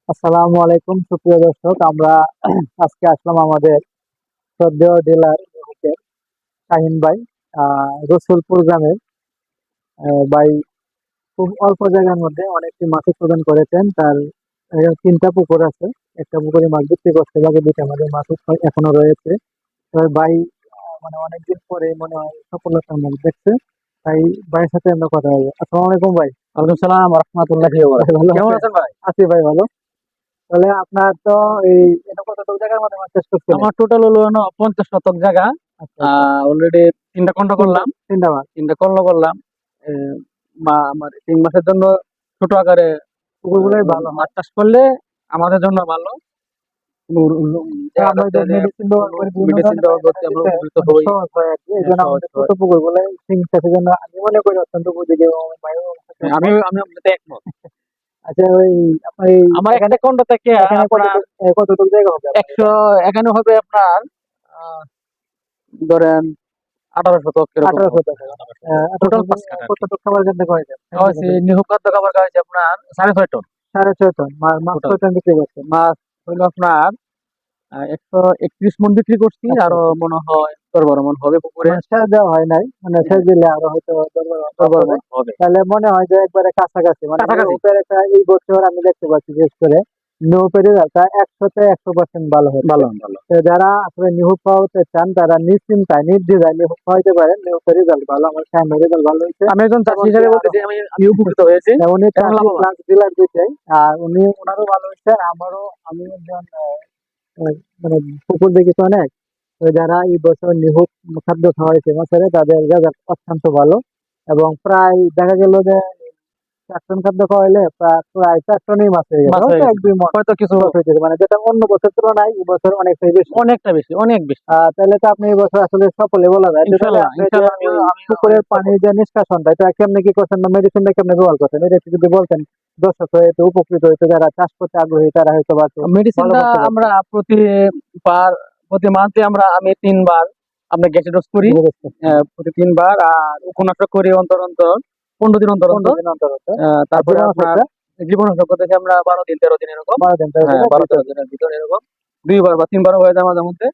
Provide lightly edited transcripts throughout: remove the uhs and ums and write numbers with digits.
আসসালামু আলাইকুম সুপ্রিয় দর্শক। আমরা আজকে আসলাম আমাদের শ্রদ্ধেয় ডিলার শাহিন ভাই রসুলপুর গ্রামের ভাই খুব অল্প জায়গার মধ্যে অনেকটি মাছ উৎপাদন করেছেন। তার তিনটা পুকুর আছে। একটা পুকুরে মাছ বিক্রি করতে বাকি দুইটা মাঝে মাছ এখনো রয়েছে। তো ভাই মানে অনেকদিন পরে মনে হয় সফলতার মুখ দেখছে। তাই ভাইয়ের সাথে আমরা কথা বলবো। আসসালামু আলাইকুম ভাই। ওয়ালাইকুম সালাম রহমতুল্লাহি ওয়া ভাই বারাকাতুহু। ভালো কেমন আছেন? আছেন ভাই? আছি ভাই ভালো। তাহলে আপনার তো এই এটা কতটুকু জায়গার মধ্যে মাছ চাষ করছিলেন? আমার টোটাল হলো 50 শতক জায়গা। আচ্ছা আচ্ছা। অলরেডি তিনটা কন্ড তিনটা করলাম, তিনটা মাছ। তিনটা কল্লো করলাম। আমার 3 মাসের জন্য ছোট আকারে পুকুরগুলোই ভালো মাছ হয়। চাষ করলে আমাদের জন্য ভালো। আর দেখা আমরা যাচ্ছে ওইটা যে মেডিসিন ব্যবহার কোনো করি বিভিন্ন মেডিসিন ধরনের ব্যবহার ভাইটামিন করতে আমরা দিতে উপকৃত মানে হই। সহজ হয় আর কি। এই হ্যাঁ, জন্য সহজ আমাদের ছোট হয়। পুকুরগুলো সিং চাষের জন্য আমি মনে করি অত্যন্ত উপযোগী এবং ভাইও আমার সাথে হ্যাঁ, আমি একমত। আমি আপনার সাথে একমত। আচ্ছা ওই আপনার এই আমার এখানে একটা কন্ড থেকে এখানে আপনার কতটুকু জায়গা হবে আপনার 100, এখানে হবে আপনার আহ, ধরেন 18 শতক এরকম 18 হবে। শতক? 18 টোটাল শতক 5 কাঠা আর কি। কতটুকু খাবার কেন্দ্র হয়েছে? খাওয়াইছি নিহু খাদ্য খাবার খাওয়াইছি আপনার 6.5 টন 6.5 টন মাছ টোটাল। কয় টন বিক্রি করছে? মাছ হইলো আপনার 131 মন বিক্রি করছি, আচ্ছা আরো আচ্ছা। মনে হয় 10-12 মন হবে পুকুরে। মানে সেচ দেওয়া হয় নাই, মানে সেচ হ্যাঁ, দিলে আরো হয়তো 10-12 10-12 মন হবে তাহলে মনে হয় যে একবারে কাছাকাছি। মানে কাছাকাছি। নিউপের একটা এই বছর আমি দেখতে পাচ্ছি বিশেষ করে নিউপের রেজাল্টটা 100% ভালো হচ্ছে। ভালো ভালো। তো যারা আসলে নিহুপ পাওয়াতে চান তারা নিশ্চিন্তায় নির্দ্বিধায় নিহুপ পাওয়াইতে পারেন। নিহুপের রেজাল্ট ভালো, আমার সামনে রেজাল্ট ভালো হয়েছে। আমি একজন চাষি এমনকি হিসেবে আরো বলতেছি, আমি উপকৃত হয়েছি উনি এবং চাষি লাভবান। প্লাস ডিলার দুইটাই। আর ওনারও ভালো হচ্ছে আর আমারও। আমি একজন আহ, মানে পুকুর দেখেছি অনেক। তো যারা এই বছর নিহুপ খাদ্য খাওয়াইছে মাছের তাদের রেজাল্ট অত্যন্ত ভালো। এবং প্রায় দেখা গেল যে 4 টন খাদ্য খাওয়াইলে প্রায় 4 টনই মাছ হয়ে গেছে, মাছ হয়ে হয়তো গেছে, 1-2 মণ হয়তো কিছু খরচ হয়েছে, মানে যেটা অন্য বছর তুলনায় এই বছর অনেকটাই বেশি। অনেকটা বেশি, অনেক বেশি। তাহলে তো আপনি এই বছর আসলে সফলই বলা যায়। তো তাহলে ইনশাল্লাহ আপনি যে ইনশাল্লাহ ওই আমি পুকুরের পানি যে নিষ্কাশনটা এটা কেমনে কি করছেন বা মেডিসিনটা কেমনে ব্যবহার করছেন এটা একটু যদি বলতেন, দর্শক হয়তো উপকৃত হইতো, যারা চাষ করতে আগ্রহী তারা হয়তো বা একটু ভালো মেডিসিনটা করতে পারতো। আমরা পার প্রতি মান্থে আমি 3 বার আমরা গ্যাসে ডোজ করি। বুঝে গেছে। প্রতি 3 বার, আর উপনাশক করি অন্তর অন্তর 15 দিন অন্তর 15 অন্তর। দিন অন্তর অন্তর। আর তারপরে আপনার জীবাণুশাস্ত্র জীবনাশক করতেছি আমরা 12 দিন 13 দিন এরকম। 12 দিন হ্যাঁ, 13 দিনে 12-13 2 দিন। দিনের ভিতর এরকম 2 বার বা 3বার হয়ে যায় মাঝে মধ্যে।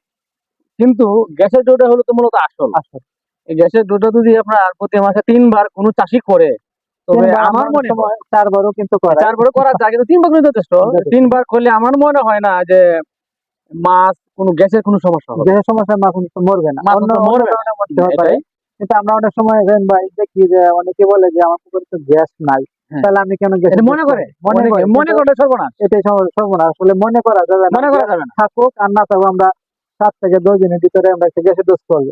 কিন্তু গ্যাসের ডোটা হলো তো মূলত আসল। আসলে এই গ্যাসের ডোটা যদি আপনার প্রতি মাসে 3 বার কোনো চাষি করে, তবে 3 বার আমরা আমার অনেক মনে হয় সময় 4 বারও কিন্তু করাই 4 বারও করা যায়, কিন্তু 3 বার কিন্তু যথেষ্ট। যথেষ্ট। 3 বার করলে আমার মনে হয় না যে মাছ কোনো গ্যাসের কোনো সমস্যা হবে। গ্যাসের সমস্যায় মাছ কিন্তু মরবে না, মাছ অন্য তো অন্য মরবে না। কারণে মরতে পারে। এটাই। কিন্তু আমরা অনেক সময় ভাই দেখি যে অনেকে বলে যে আমার পুকুরে তো গ্যাস নাই, হ্যাঁ, তাহলে আমি কেন এটা গ্যাসের ডোজ মনে করে, করবো? মনে অনেকে করে, মনে কিন্তু করে সর্বনাশ। এটাই সর্বনাশ। আসলে মনে করা যাবে না। মনে করা গ্যাস যাবে না। থাকুক আর না থাকুক, আমরা 7 থেকে 10 দিনের ভিতরে আমরা একটা গ্যাসের ডোজ করবো।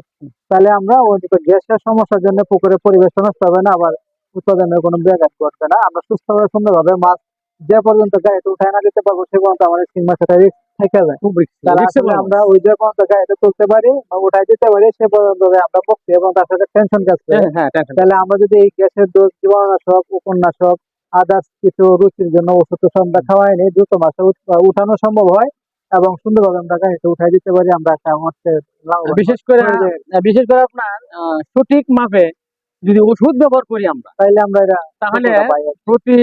তাহলে আমরা ওই গ্যাসের সমস্যার জন্য পুকুরের পরিবেশ নষ্ট হবে না, আবার উৎপাদনের কোনো ব্যাঘাত ঘটবে না। আমরা সুস্থভাবে সুন্দরভাবে মাছ যে পর্যন্ত গাড়িতে উঠায় না দিতে পারবো সে পর্যন্ত আমাদের শিং মাছটা রিস্ক থেকে যায়। খুব তাহলে আসলে রিস্কেবল মাছ। আমরা ওই যে পর্যন্ত গাড়িতে তুলতে পারি বা উঠাই দিতে পারি সে পর্যন্ত আমরা মুক্তি এবং তার সাথে টেনশন কাজ করে। হ্যাঁ হ্যাঁ, টেনশন। তাহলে আমরা যদি এই গ্যাসের ডোজ, জীবাণুনাশক, উপন্যাসক, আদার্স কিছু রুচির জন্য ওষুধ আমরা খাওয়াই নিই, দ্রুত মাছে উঠানো সম্ভব হয় এবং সুন্দরভাবে আমরা গাড়িতে উঠাই দিতে পারি। আমরা একটা মাছে লাভবান বিশেষ করে হয়ে যায়। বিশেষ করে আপনার সঠিক মাপে যদি ওষুধ ব্যবহার করি আমরা, তাইলে আমরা এটা তাহলে সফলতা পাই আর কি। প্রতি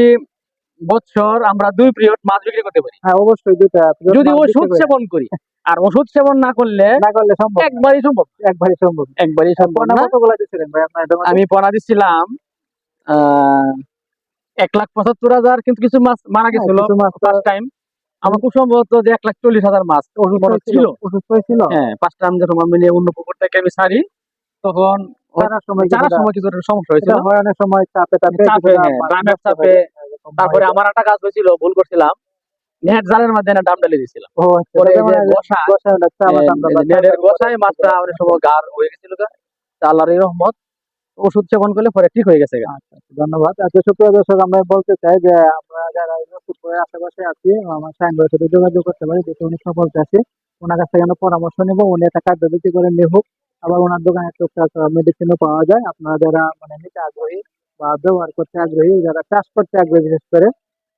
বছর আমরা 2 পিরিয়ড মাছ বিক্রি করতে পারি হ্যাঁ অবশ্যই দুইটা পিরিয়ড যদি মাছ বিক্রি ওষুধ করে। সেবন করি। আর ওষুধ সেবন না করলে না করলে সম্ভব না, একবারই সম্ভব না। একবারই সম্ভব না। একবারই সম্ভব পোনা না। কতগুলা দিচ্ছিলেন ভাই আপনার এটা মধ্যে? আমি পড়া দিচ্ছিলাম আহ 1,75,000, কিন্তু কিছু মাছ মারা হ্যাঁ গেছিল কিছু মাছ তো ফার্স্ট টাইম। আমার খুব সম্ভবত যে 1,40,000 মাছ অসুস্থ মনে হয়েছিল, ছিল। অসুস্থ হয়েছিল। হ্যাঁ, ফার্স্ট টাইম যখন আমি নিয়ে অন্য পুকুর থেকে আমি ছাড়ি, তখন সারার সময় চারার কিছুটা সময় কিছু একটা সমস্যা এটা হয়েছিল। হয় অনেক সময় চাপে তাপে চাপে, কিছুটা হ্যাঁ, মাছ ড্রামের নষ্ট হয়ে চাপে। যায়, এরকম হয়ে তারপরে যায়। আমার একটা কাজ হয়েছিল, ভুল করছিলাম, নেট জালের মাধ্যমে ডাম ঢেলে দিয়েছিলাম। ও আচ্ছা, পরে তাতে এই যে মানে গোসা, গোসায় লাগছে আবার আমরা বা নেটের চাপের উপরে গোসায় মাছটা অনেক সময় গাঢ় হয়ে গেছিল গা। তা আল্লাহর রহমত, ওষুধ সেবন করলে পরে ঠিক হয়ে গেছে গা। আচ্ছা আচ্ছা, ধন্যবাদ। আচ্ছা সুপ্রিয় দর্শক, আমরা বলতে চাই যে আমরা যারা এই নসিপুরের আশেপাশে আছি আমার সাইন ভাইয়ের সাথে যোগাযোগ করতে পারি, যেহেতু উনি সফল চাষি। ওনার কাছ থেকে আমরা পরামর্শ নেব, উনি একটা খাদ্য বিক্রি করে নিহুক। আবার ওনার দোকানে টুকটাক মেডিসিনও পাওয়া যায়। আপনারা যারা মানে নিতে আগ্রহী বা ব্যবহার করতে আগ্রহী, যারা চাষ করতে আগ্রহী বিশেষ করে,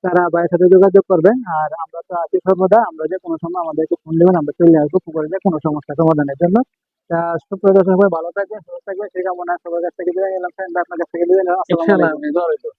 তারা ভাইয়ের সাথে যোগাযোগ করবেন। আর আমরা তো আছি সর্বদা, আমরা যে কোনো সময় আমাদেরকে ফোন দেবেন, আমরা চলে আসবো পুকুরে যে কোনো সমস্যা সমাধানের জন্য। তা সুপ্রিয় দর্শক, সবাই ভালো থাকবেন, সুস্থ থাকবেন সেই কামনা সবার কাছ থেকে বিদায় নিলাম। আপনার কাছ থেকে বিদায় নিলাম। আসসালামু ইনশাআল্লাহ। আলাইকুম।